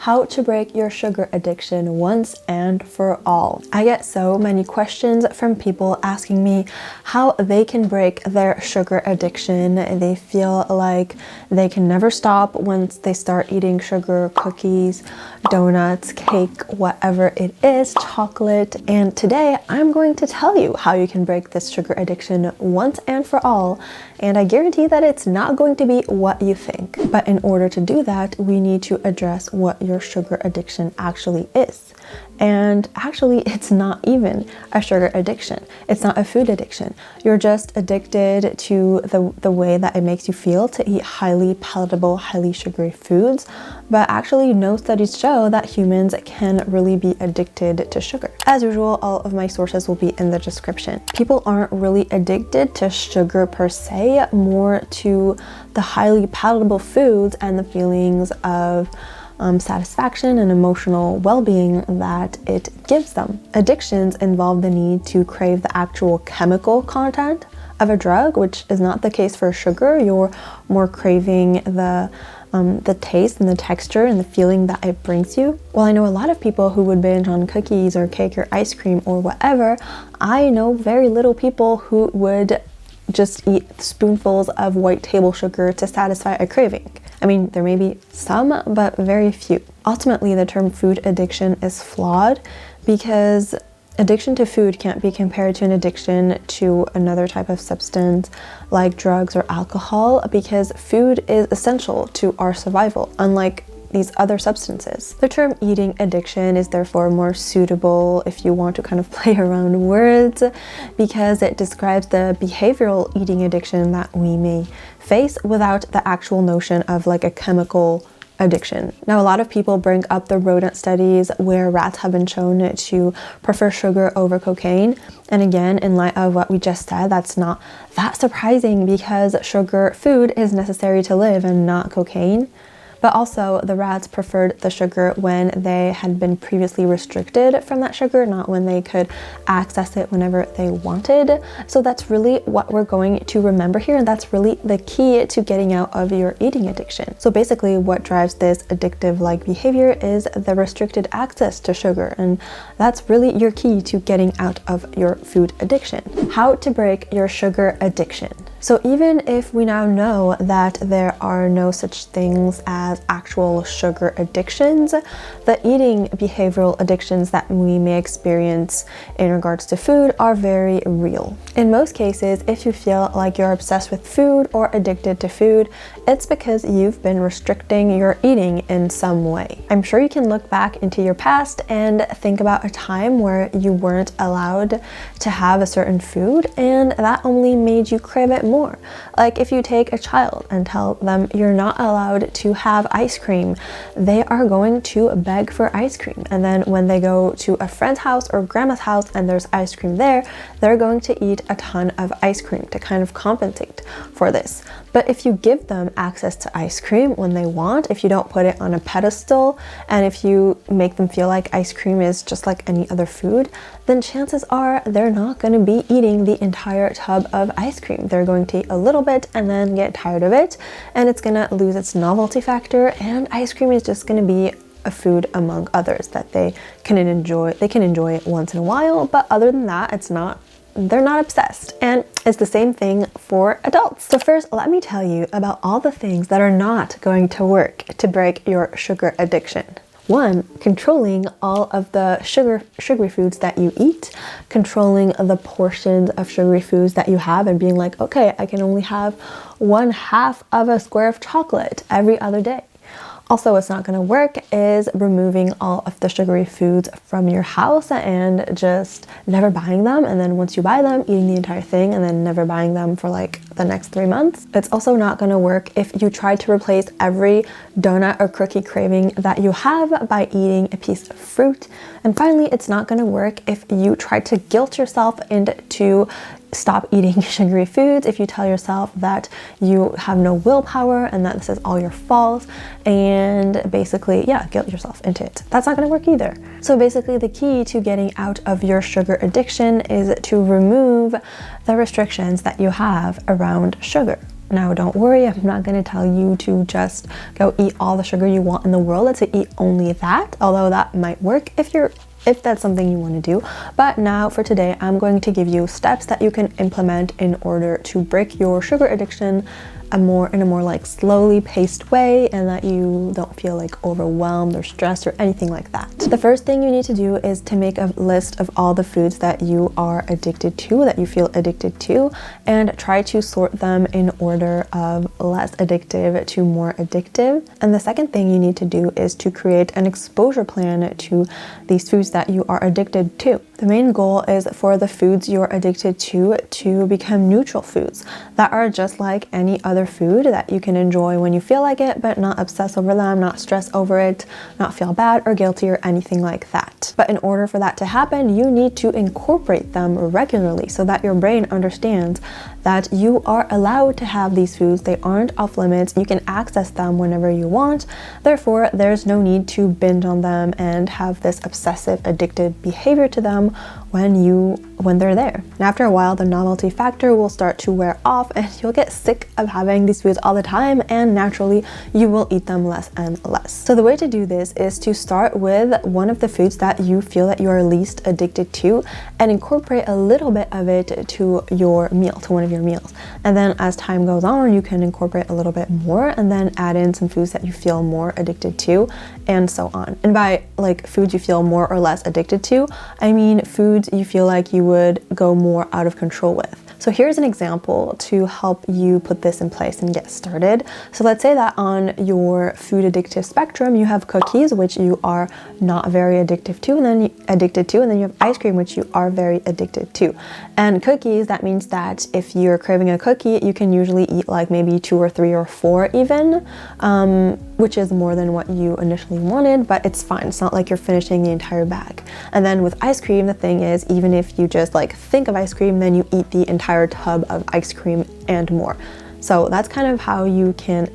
how to break your sugar addiction once and for all. I get so many questions from people asking me how they can break their sugar addiction. They feel like they can never stop once they start eating sugar, cookies, donuts, cake, whatever it is, chocolate. And today I'm going to tell you how you can break this sugar addiction once and for all. And I guarantee that it's not going to be what you think. But in order to do that, we need to address what your sugar addiction actually is. And actually, it's not even a sugar addiction. It's not a food addiction. You're just addicted to the way that it makes you feel to eat highly palatable, highly sugary foods. But actually, no studies show that humans can really be addicted to sugar. As usual, all of my sources will be in the description. People aren't really addicted to sugar per se, more to the highly palatable foods and the feelings of satisfaction and emotional well-being that it gives them. Addictions involve the need to crave the actual chemical content of a drug, which is not the case for sugar. You're more craving the taste and the texture and the feeling that it brings you. While I know a lot of people who would binge on cookies or cake or ice cream or whatever, I know very little people who would just eat spoonfuls of white table sugar to satisfy a craving. I mean, there may be some, but very few. Ultimately, the term food addiction is flawed because addiction to food can't be compared to an addiction to another type of substance like drugs or alcohol, because food is essential to our survival, unlike these other substances. The term eating addiction is therefore more suitable if you want to kind of play around words, because it describes the behavioral eating addiction that we may face without the actual notion of like a chemical addiction. Now, a lot of people bring up the rodent studies where rats have been shown to prefer sugar over cocaine. And again, in light of what we just said, that's not that surprising because food is necessary to live and not cocaine. But also, the rats preferred the sugar when they had been previously restricted from that sugar, not when they could access it whenever they wanted. So that's really what we're going to remember here, and that's really the key to getting out of your eating addiction. So basically, what drives this addictive-like behavior is the restricted access to sugar, and that's really your key to getting out of your food addiction. How to break your sugar addiction. So even if we now know that there are no such things as actual sugar addictions, the eating behavioral addictions that we may experience in regards to food are very real. In most cases, if you feel like you're obsessed with food or addicted to food, it's because you've been restricting your eating in some way. I'm sure you can look back into your past and think about a time where you weren't allowed to have a certain food and that only made you crave it more. Like if you take a child and tell them you're not allowed to have ice cream, they are going to beg for ice cream. And then when they go to a friend's house or grandma's house and there's ice cream there, they're going to eat a ton of ice cream to kind of compensate for this. But if you give them access to ice cream when they want, if you don't put it on a pedestal, and if you make them feel like ice cream is just like any other food, then chances are they're not going to be eating the entire tub of ice cream. They're going to eat a little bit and then get tired of it, and it's going to lose its novelty factor, and ice cream is just going to be a food among others that they can enjoy. They can enjoy it once in a while, but other than that, they're not obsessed. And it's the same thing for adults. So first, let me tell you about all the things that are not going to work to break your sugar addiction. 1, controlling all of the sugary foods that you eat, controlling the portions of sugary foods that you have and being like, okay, I can only have 1/2 of a square of chocolate every other day. Also, what's not going to work is removing all of the sugary foods from your house and just never buying them. And then once you buy them, eating the entire thing and then never buying them for like the next 3 months. It's also not going to work if you try to replace every donut or cookie craving that you have by eating a piece of fruit. And finally, it's not going to work if you try to guilt yourself into stop eating sugary foods, if you tell yourself that you have no willpower and that this is all your fault, and basically, guilt yourself into it. That's not going to work either. So basically, the key to getting out of your sugar addiction is to remove the restrictions that you have around sugar. Now, don't worry, I'm not going to tell you to just go eat all the sugar you want in the world and to eat only that, although that might work if that's something you want to do. But now for today, I'm going to give you steps that you can implement in order to break your sugar addiction in a more like slowly paced way, and that you don't feel like overwhelmed or stressed or anything like that. The first thing you need to do is to make a list of all the foods that you are addicted to, that you feel addicted to, and try to sort them in order of less addictive to more addictive. And the second thing you need to do is to create an exposure plan to these foods that you are addicted to. The main goal is for the foods you're addicted to become neutral foods that are just like any other food that you can enjoy when you feel like it, but not obsess over them, not stress over it, not feel bad or guilty or anything like that. But in order for that to happen, you need to incorporate them regularly so that your brain understands that you are allowed to have these foods. They aren't off limits. You can access them whenever you want. Therefore, there's no need to binge on them and have this obsessive addictive behavior to them when they're there. And after a while, the novelty factor will start to wear off and you'll get sick of having these foods all the time, and naturally you will eat them less and less. So the way to do this is to start with one of the foods that you feel that you are least addicted to and incorporate a little bit of it to your meal, to one of your meals. And then as time goes on, you can incorporate a little bit more and then add in some foods that you feel more addicted to, and so on. And by like foods you feel more or less addicted to, I mean foods you feel like you would go more out of control with. So here's an example to help you put this in place and get started. So let's say that on your food addictive spectrum, you have cookies, which you are not very addicted to, and then you have ice cream, which you are very addicted to. And cookies, that means that if you're craving a cookie, you can usually eat like maybe 2 or 3 or 4 even, which is more than what you initially wanted, but it's fine. It's not like you're finishing the entire bag. And then with ice cream, the thing is, even if you just like think of ice cream, then you eat the entire tub of ice cream and more. So that's kind of how you can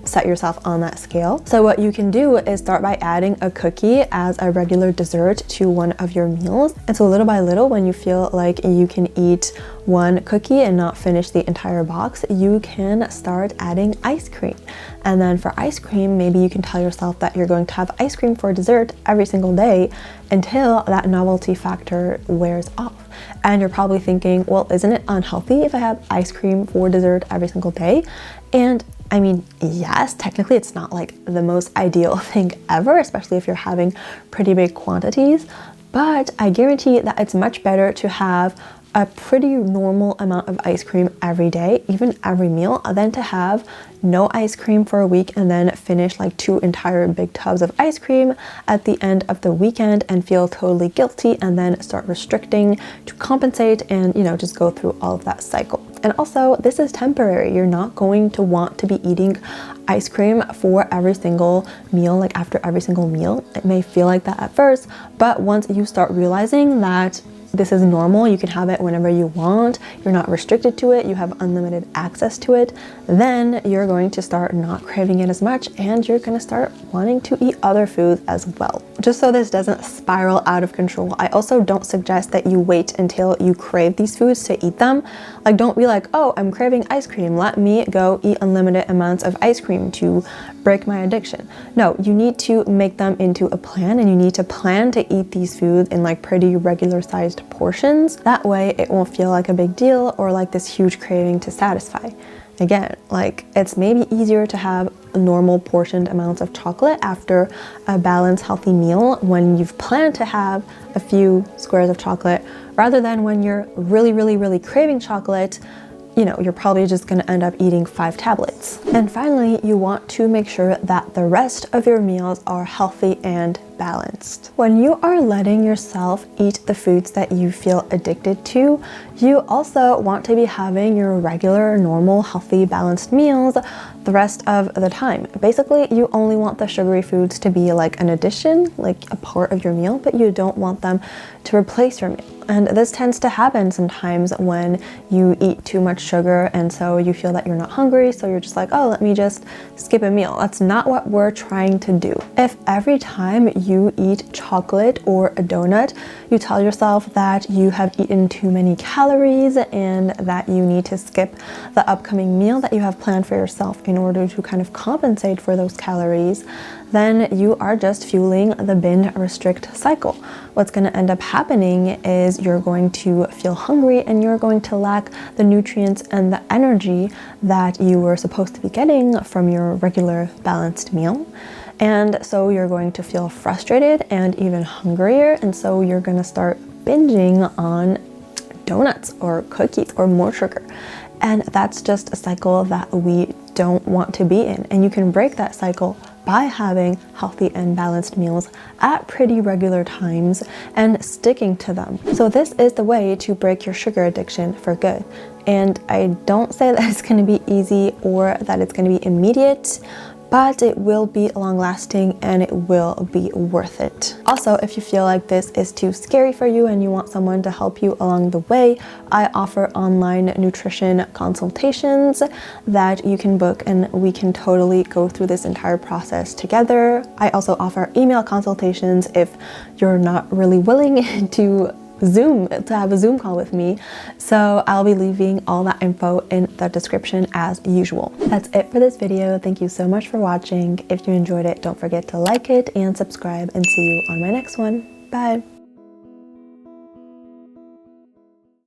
set yourself on that scale. So what you can do is start by adding a cookie as a regular dessert to one of your meals. And so little by little, when you feel like you can eat one cookie and not finish the entire box, you can start adding ice cream. And then for ice cream, maybe you can tell yourself that you're going to have ice cream for dessert every single day until that novelty factor wears off. And you're probably thinking, well, isn't it unhealthy if I have ice cream for dessert every single day? And I mean, yes, technically it's not like the most ideal thing ever, especially if you're having pretty big quantities, but I guarantee that it's much better to have a pretty normal amount of ice cream every day, even every meal, than to have no ice cream for a week and then finish like 2 entire big tubs of ice cream at the end of the weekend and feel totally guilty and then start restricting to compensate and, just go through all of that cycle. And also, this is temporary. You're not going to want to be eating ice cream for every single meal, like after every single meal. It may feel like that at first, but once you start realizing that this is normal, you can have it whenever you want, you're not restricted to it, you have unlimited access to it, then you're going to start not craving it as much and you're going to start wanting to eat other foods as well. Just so this doesn't spiral out of control, I also don't suggest that you wait until you crave these foods to eat them. Like, don't be like, oh, I'm craving ice cream, let me go eat unlimited amounts of ice cream to break my addiction. No, you need to make them into a plan, and you need to plan to eat these foods in like pretty regular sized portions. That way it won't feel like a big deal or like this huge craving to satisfy. Again, like, it's maybe easier to have normal portioned amounts of chocolate after a balanced, healthy meal when you've planned to have a few squares of chocolate, rather than when you're really craving chocolate. You're probably just going to end up eating 5 tablets. And finally, you want to make sure that the rest of your meals are healthy and balanced. When you are letting yourself eat the foods that you feel addicted to, you also want to be having your regular, normal, healthy, balanced meals the rest of the time. Basically, you only want the sugary foods to be like an addition, like a part of your meal, but you don't want them to replace your meal. And this tends to happen sometimes when you eat too much sugar, and so you feel that you're not hungry, so you're just like, oh, let me just skip a meal. That's not what we're trying to do. If every time you eat chocolate or a donut, you tell yourself that you have eaten too many calories and that you need to skip the upcoming meal that you have planned for yourself in order to kind of compensate for those calories, then you are just fueling the binge restrict cycle. What's going to end up happening is you're going to feel hungry and you're going to lack the nutrients and the energy that you were supposed to be getting from your regular balanced meal. And so you're going to feel frustrated and even hungrier, and so you're going to start binging on donuts or cookies or more sugar. And that's just a cycle that we don't want to be in. And you can break that cycle by having healthy and balanced meals at pretty regular times and sticking to them. So this is the way to break your sugar addiction for good. And I don't say that it's going to be easy or that it's going to be immediate, but it will be long lasting and it will be worth it. Also, if you feel like this is too scary for you and you want someone to help you along the way, I offer online nutrition consultations that you can book, and we can totally go through this entire process together. I also offer email consultations if you're not really willing to have a Zoom call with me. So I'll be leaving all that info in the description as usual. That's it for this video. Thank you so much for watching. If you enjoyed it, don't forget to like it and subscribe, and see you on my next one. Bye.